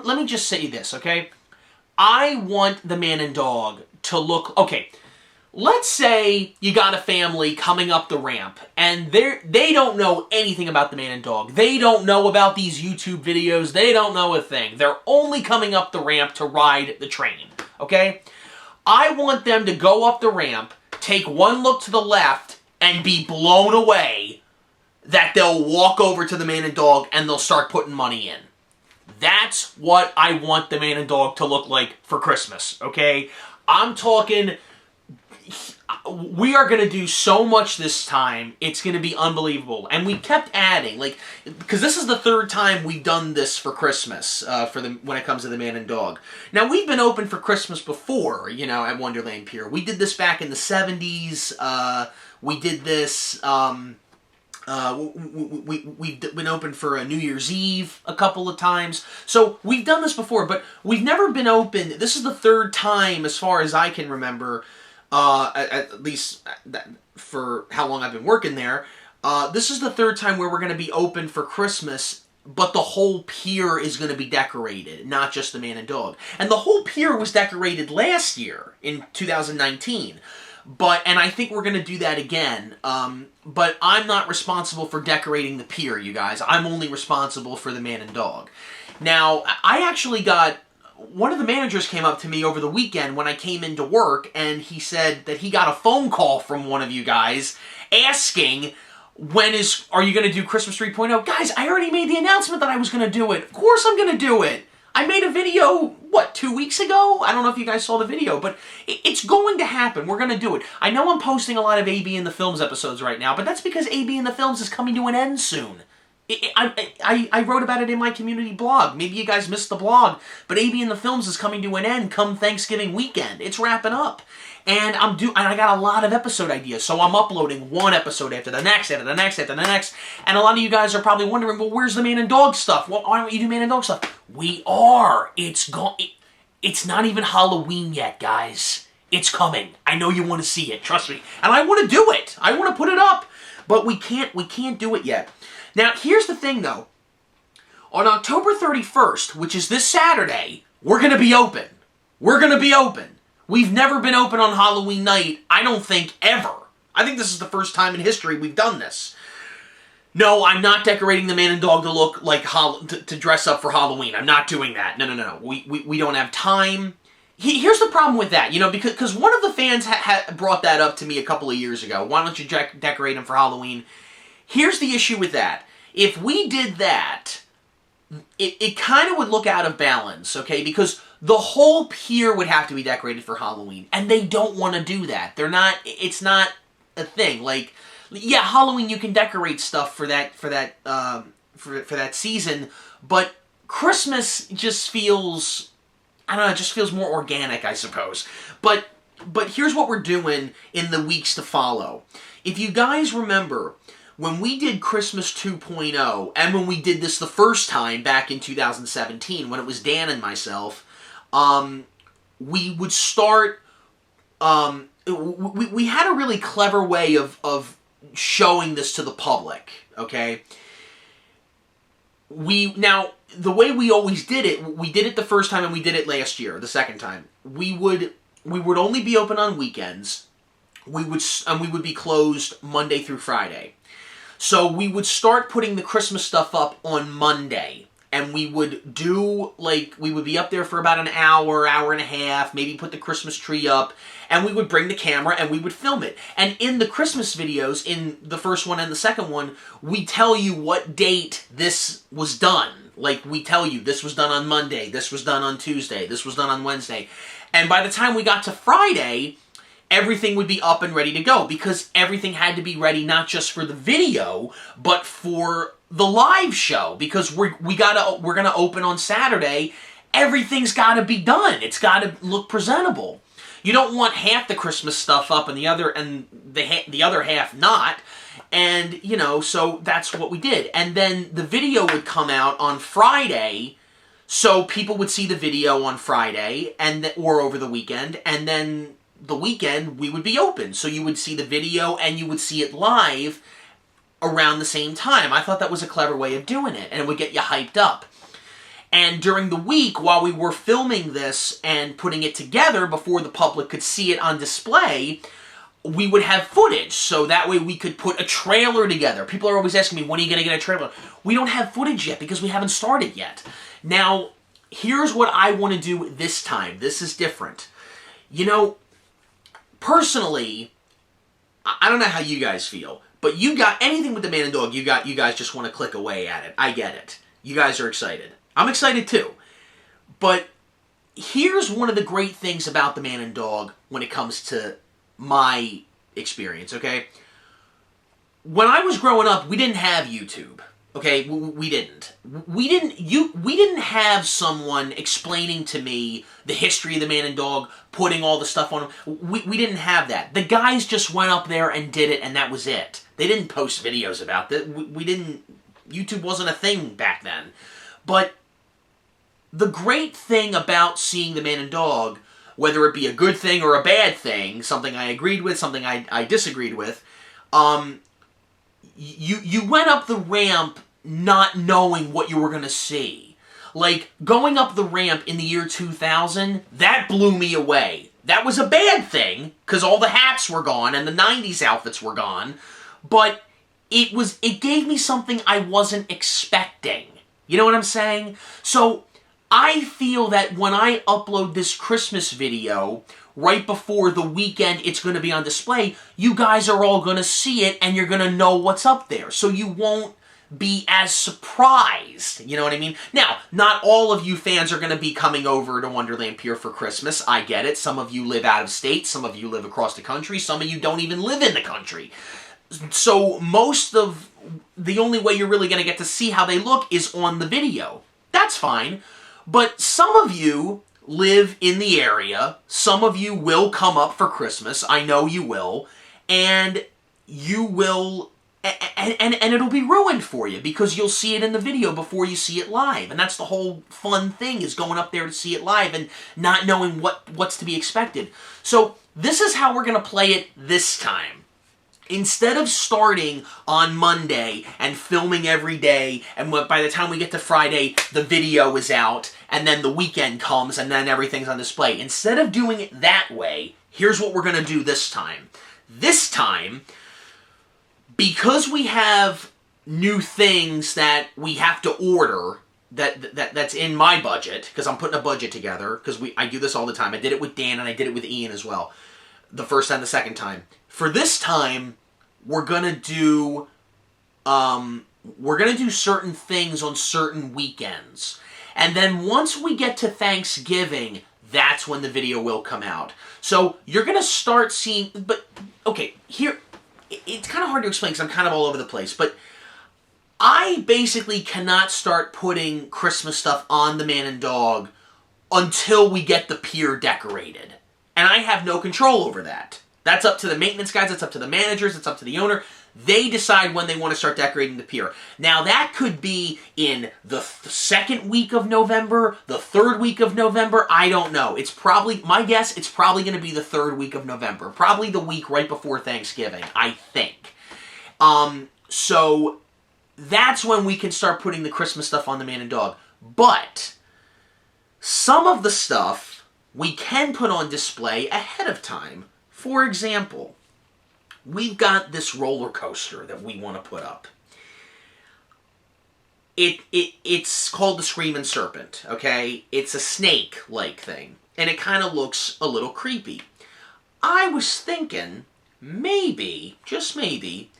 let me just say this, okay? I want the man and dog to look... Okay, let's say you got a family coming up the ramp, and they don't know anything about the man and dog. They don't know about these YouTube videos. They don't know a thing. They're only coming up the ramp to ride the train, okay? I want them to go up the ramp, take one look to the left, and be blown away that they'll walk over to the man and dog and they'll start putting money in. That's what I want the man and dog to look like for Christmas, okay? I'm talking... We are going to do so much this time, it's going to be unbelievable. And we kept adding, like, because this is the third time we've done this for Christmas, when it comes to the man and dog. Now, we've been open for Christmas before, you know, at Wonderland Pier. We did this back in the 70s. We did this, we've been open for a New Year's Eve a couple of times. So, we've done this before, but we've never been open. This is the third time, as far as I can remember, at least for how long I've been working there. This is the third time where we're going to be open for Christmas, but the whole pier is going to be decorated, not just the man and dog. And the whole pier was decorated last year, in 2019. And I think we're going to do that again. But I'm not responsible for decorating the pier, you guys. I'm only responsible for the man and dog. Now, I actually got... One of the managers came up to me over the weekend when I came into work, and he said that he got a phone call from one of you guys asking, are you going to do Christmas 3.0? Guys, I already made the announcement that I was going to do it. Of course I'm going to do it. I made a video, 2 weeks ago? I don't know if you guys saw the video, but it's going to happen. We're going to do it. I know I'm posting a lot of AB in the Films episodes right now, but that's because AB in the Films is coming to an end soon. I wrote about it in my community blog. Maybe you guys missed the blog, but AB in the Films is coming to an end come Thanksgiving weekend. It's wrapping up. And I got a lot of episode ideas, so I'm uploading one episode after the next, after the next, after the next. And a lot of you guys are probably wondering, well, where's the man and dog stuff? Well, why don't you do man and dog stuff? We are. It's not even Halloween yet, guys. It's coming. I know you want to see it. Trust me. And I want to do it. I want to put it up. But we can't do it yet. Now, here's the thing, though. On October 31st, which is this Saturday, we're going to be open. We're going to be open. We've never been open on Halloween night, I don't think, ever. I think this is the first time in history we've done this. No, I'm not decorating the man and dog to look like to dress up for Halloween. I'm not doing that. No. We don't have time. Here's the problem with that, you know, because one of the fans brought that up to me a couple of years ago. Why don't you decorate them for Halloween? Here's the issue with that. If we did that, it kind of would look out of balance, okay? Because the whole pier would have to be decorated for Halloween, and they don't want to do that. It's not a thing. Like, yeah, Halloween you can decorate stuff for that season, but Christmas just feels, I don't know, it just feels more organic, I suppose. But here's what we're doing in the weeks to follow. If you guys remember, when we did Christmas 2.0, and when we did this the first time back in 2017, when it was Dan and myself, we would start, we had a really clever way of showing this to the public, okay? Now, the way we always did it, we did it the first time and we did it last year, the second time. We would only be open on weekends. We would be closed Monday through Friday. So we would start putting the Christmas stuff up on Monday. And we would we would be up there for about an hour, hour and a half, maybe put the Christmas tree up, and we would bring the camera and we would film it. And in the Christmas videos, in the first one and the second one, we tell you what date this was done. Like, we tell you, this was done on Monday, this was done on Tuesday, this was done on Wednesday. And by the time we got to Friday, everything would be up and ready to go, because everything had to be ready not just for the video, but for the live show, because we're gonna open on Saturday. Everything's got to be done. It's got to look presentable. You don't want half the Christmas stuff up and the other half not. And you know, so that's what we did. And then the video would come out on Friday, so people would see the video on Friday or over the weekend, and then the weekend we would be open. So you would see the video and you would see it live around the same time. I thought that was a clever way of doing it, and it would get you hyped up. And during the week, while we were filming this and putting it together before the public could see it on display, we would have footage, so that way we could put a trailer together. People are always asking me, when are you going to get a trailer? We don't have footage yet because we haven't started yet. Now, here's what I want to do this time. This is different. You know, personally, I don't know how you guys feel, but you got anything with the man and dog, you guys just want to click away at it. I get it. You guys are excited. I'm excited too. But here's one of the great things about the man and dog when it comes to my experience, okay? When I was growing up, we didn't have YouTube, okay? We didn't. We didn't have someone explaining to me the history of the man and dog, putting all the stuff on them. We didn't have that. The guys just went up there and did it, and that was it. They didn't post videos about that. We didn't. YouTube wasn't a thing back then. But the great thing about seeing the man and dog, whether it be a good thing or a bad thing, something I agreed with, something I disagreed with, you went up the ramp not knowing what you were going to see. Like, going up the ramp in the year 2000, that blew me away. That was a bad thing, because all the hats were gone and the 90s outfits were gone, but it gave me something I wasn't expecting. You know what I'm saying? So I feel that when I upload this Christmas video, right before the weekend it's going to be on display, you guys are all going to see it and you're going to know what's up there. So you won't be as surprised. You know what I mean? Now, not all of you fans are going to be coming over to Wonderland Pier for Christmas. I get it. Some of you live out of state. Some of you live across the country. Some of you don't even live in the country. So the only way you're really going to get to see how they look is on the video. That's fine. But some of you live in the area. Some of you will come up for Christmas. I know you will. And you will... And it'll be ruined for you because you'll see it in the video before you see it live. And that's the whole fun thing, is going up there to see it live and not knowing what's to be expected. So this is how we're going to play it this time. Instead of starting on Monday and filming every day, and by the time we get to Friday, the video is out, and then the weekend comes, and then everything's on display. Instead of doing it that way, here's what we're going to do this time. This time, because we have new things that we have to order that's in my budget, because I'm putting a budget together, because I do this all the time. I did it with Dan, and I did it with Ian as well, the first and the second time. For this time, we're gonna do certain things on certain weekends. And then once we get to Thanksgiving, that's when the video will come out. So you're gonna start seeing, but okay, here, it's kind of hard to explain because I'm kind of all over the place, but I basically cannot start putting Christmas stuff on the man and dog until we get the pier decorated. And I have no control over that. That's up to the maintenance guys, it's up to the managers, it's up to the owner. They decide when they want to start decorating the pier. Now that could be in the second week of November, the third week of November, I don't know. It's probably, my guess, it's probably going to be the third week of November. Probably the week right before Thanksgiving, I think. So that's when we can start putting the Christmas stuff on the man and dog. But some of the stuff we can put on display ahead of time. For example, we've got this roller coaster that we want to put up. It's called the Screaming Serpent, okay? It's a snake-like thing, and it kind of looks a little creepy. I was thinking, maybe, just maybe,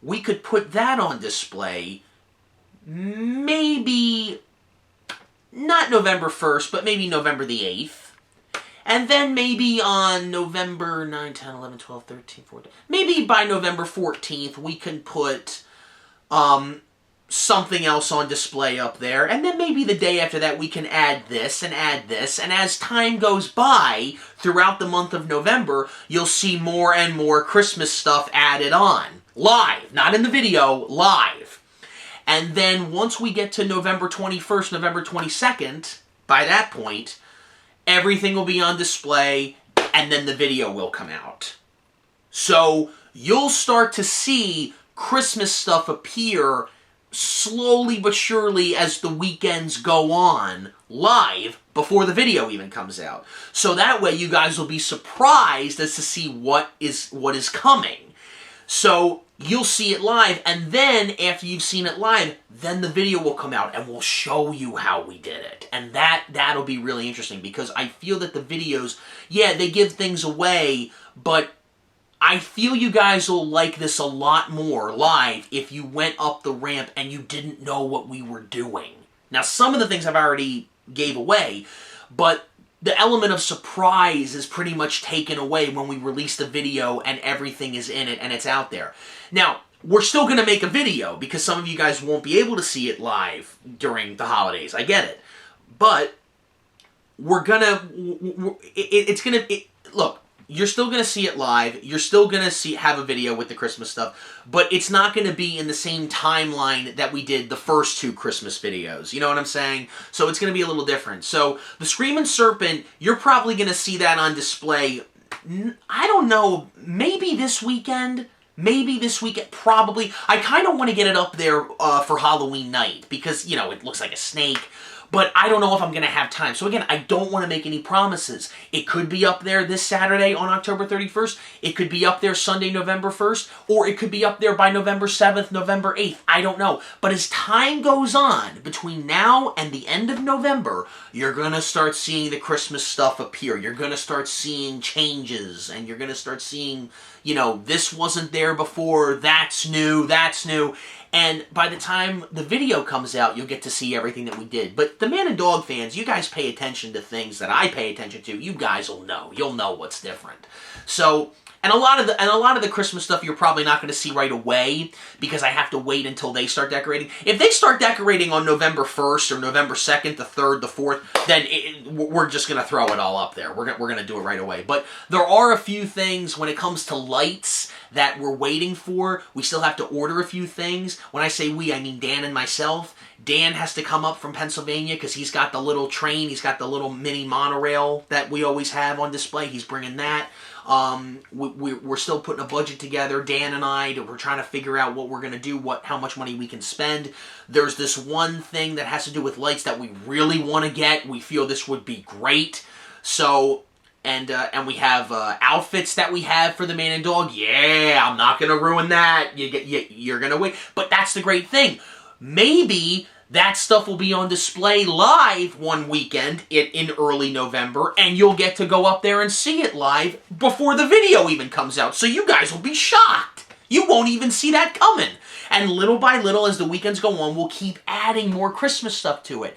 we could put that on display, maybe, not November 1st, but maybe November the 8th. And then maybe on November 9, 10, 11, 12, 13, 14... Maybe by November 14th, we can put something else on display up there. And then maybe the day after that, we can add this and add this. And as time goes by, throughout the month of November, you'll see more and more Christmas stuff added on. Live. Not in the video, live. And then once we get to November 21st, November 22nd, by that point, everything will be on display, and then the video will come out. So you'll start to see Christmas stuff appear slowly but surely as the weekends go on live before the video even comes out. So that way you guys will be surprised as to see what is coming. So you'll see it live, and then after you've seen it live, then the video will come out and we'll show you how we did it. And that'll be really interesting, because I feel that the videos, yeah, they give things away, but I feel you guys will like this a lot more live if you went up the ramp and you didn't know what we were doing. Now, some of the things I've already gave away, but the element of surprise is pretty much taken away when we release the video and everything is in it and it's out there. Now, we're still going to make a video because some of you guys won't be able to see it live during the holidays. I get it. But we're going to... Look, you're still going to see it live. You're still going to have a video with the Christmas stuff. But it's not going to be in the same timeline that we did the first 2 Christmas videos. You know what I'm saying? So it's going to be a little different. So the Screaming Serpent, you're probably going to see that on display, I don't know, maybe this weekend? Maybe this weekend, probably. I kind of want to get it up there for Halloween night because, you know, it looks like a snake. But I don't know if I'm going to have time. So again, I don't want to make any promises. It could be up there this Saturday on October 31st. It could be up there Sunday, November 1st. Or it could be up there by November 7th, November 8th. I don't know. But as time goes on, between now and the end of November, you're going to start seeing the Christmas stuff appear. You're going to start seeing changes. And you're going to start seeing, you know, this wasn't there before. That's new. That's new. And by the time the video comes out, you'll get to see everything that we did. But the Man and Dog fans, you guys pay attention to things that I pay attention to. You guys will know. You'll know what's different. So, and a lot of the Christmas stuff you're probably not going to see right away because I have to wait until they start decorating. If they start decorating on November 1st or November 2nd, the 3rd, the 4th, then we're just going to throw it all up there. We're going to do it right away. But there are a few things when it comes to lights that we're waiting for. We still have to order a few things. When I say we, I mean Dan and myself. Dan has to come up from Pennsylvania because he's got the little train. He's got the little mini monorail that we always have on display. He's bringing that. We're still putting a budget together, Dan and I. We're trying to figure out what we're going to do, how much money we can spend. There's this one thing that has to do with lights that we really want to get. We feel this would be great. So... And we have outfits that we have for the Man and Dog. Yeah, I'm not going to ruin that. You're going to wait. But that's the great thing. Maybe that stuff will be on display live one weekend in early November, and you'll get to go up there and see it live before the video even comes out. So you guys will be shocked. You won't even see that coming. And little by little, as the weekends go on, we'll keep adding more Christmas stuff to it.